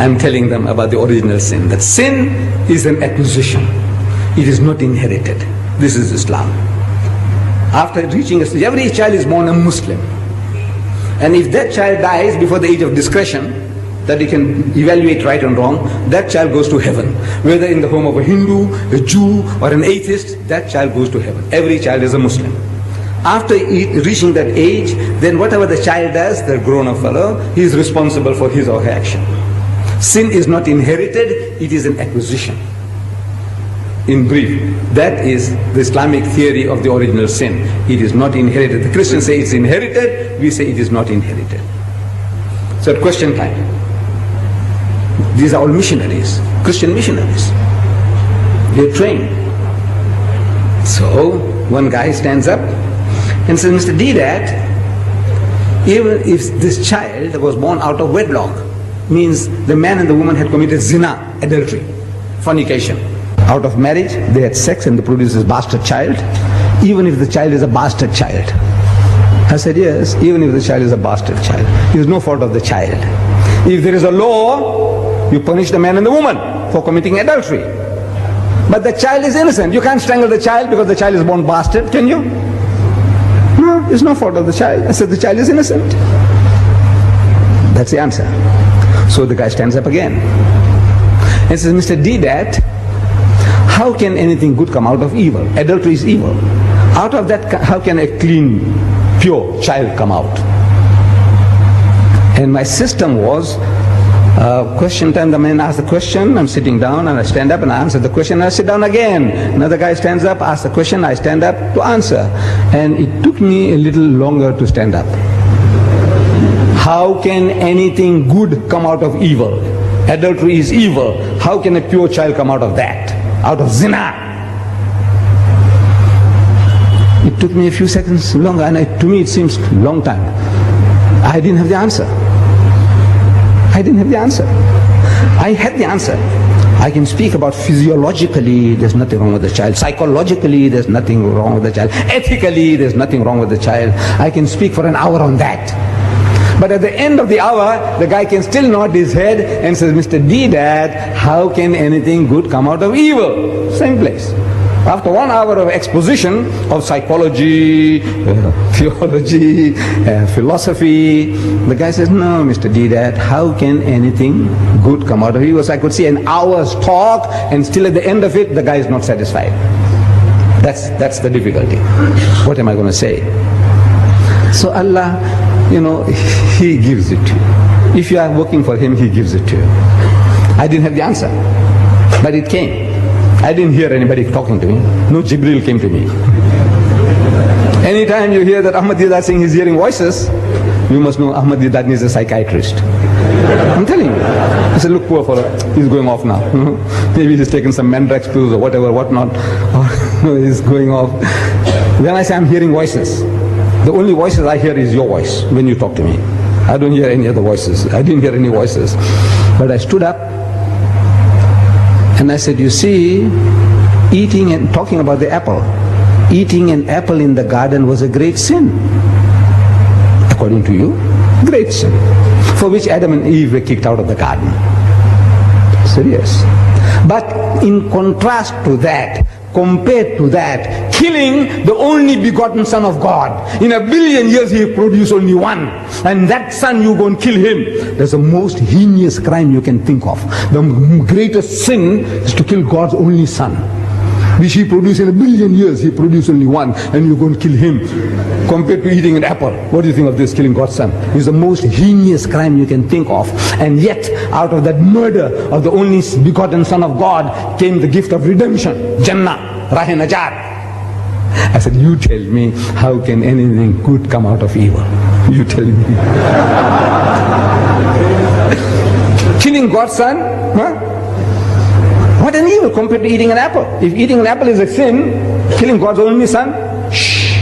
I'm telling them about the original sin. That sin is an acquisition. It is not inherited. This is Islam. After reaching a stage, every child is born a Muslim. And if that child dies before the age of discretion, that he can evaluate right and wrong, that child goes to heaven. Whether in the home of a Hindu, a Jew, or an atheist, that child goes to heaven. Every child is a Muslim. After reaching that age, then whatever the child does, the grown-up fellow, he is responsible for his or her action. Sin is not inherited, it is an acquisition. In brief, that is the Islamic theory of the original sin. It is not inherited. The Christians say it's inherited, we say it is not inherited. So at question time, these are all missionaries, Christian missionaries. They're trained. So one guy stands up and says, Mr. Didat, even if this child was born out of wedlock, means the man and the woman had committed zina, adultery, fornication. Out of marriage, they had sex and they produced this bastard child. Even if the child is a bastard child. I said, yes, even if the child is a bastard child. It is no fault of the child. If there is a law, you punish the man and the woman for committing adultery. But the child is innocent. You can't strangle the child because the child is born bastard, can you? No, it's no fault of the child. I said, the child is innocent. That's the answer. So the guy stands up again and says, Mr. Didat, how can anything good come out of evil? Adultery is evil. Out of that, how can a clean, pure child come out? And my system was, question time, the man asks the question, I'm sitting down and I stand up and I answer the question and I sit down again. Another guy stands up, asks the question, I stand up to answer. And it took me a little longer to stand up. How can anything good come out of evil? Adultery is evil. How can a pure child come out of that? Out of zina? It took me a few seconds longer, and to me it seems a long time. I didn't have the answer. I didn't have the answer. I had the answer. I can speak about physiologically, there's nothing wrong with the child. Psychologically, there's nothing wrong with the child. Ethically, there's nothing wrong with the child. I can speak for an hour on that. But at the end of the hour, the guy can still nod his head and says, Mr. Didat, how can anything good come out of evil? Same place. After 1 hour of exposition of psychology, theology, philosophy, the guy says, no, Mr. Didat, how can anything good come out of evil? So I could see an hour's talk, and still at the end of it, the guy is not satisfied. That's the difficulty. What am I going to say? So Allah, He gives it to you. If you are working for Him, He gives it to you. I didn't have the answer, but it came. I didn't hear anybody talking to me. No Jibril came to me. Anytime you hear that Ahmad Didat saying he's hearing voices, you must know Ahmad Didat needs a psychiatrist. I'm telling you. I said, look, poor fellow, he's going off now. Maybe he's taken some Mandrax pills or whatever, whatnot. Or he's going off. Then I say, I'm hearing voices. The only voices I hear is your voice when you talk to me. I don't hear any other voices. I didn't hear any voices. But I stood up and I said, you see, eating and talking about the apple. Eating an apple in the garden was a great sin. According to you, great sin. For which Adam and Eve were kicked out of the garden. Serious. But in contrast to that, compared to that, killing the only begotten Son of God. In 1 billion years He produced only one. And that son, you go and kill him. That's the most heinous crime you can think of. The greatest sin is to kill God's only Son, which He produced in 1 billion years. He produced only one, and you go and kill him. Compared to eating an apple, what do you think of this, killing God's Son? It's the most heinous crime you can think of. And yet, out of that murder of the only begotten Son of God came the gift of redemption, Jannah, Rah-e-Najat. I said, you tell me, how can anything good come out of evil? You tell me. Killing God's Son? Huh? What an evil compared to eating an apple. If eating an apple is a sin, killing God's only Son, shh.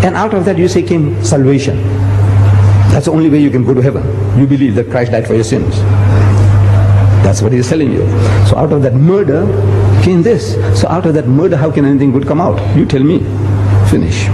And out of that you say came salvation. That's the only way you can go to heaven. You believe that Christ died for your sins. That's what He's telling you. So out of that murder came this. So out of that murder, how can anything good come out? You tell me. Finish.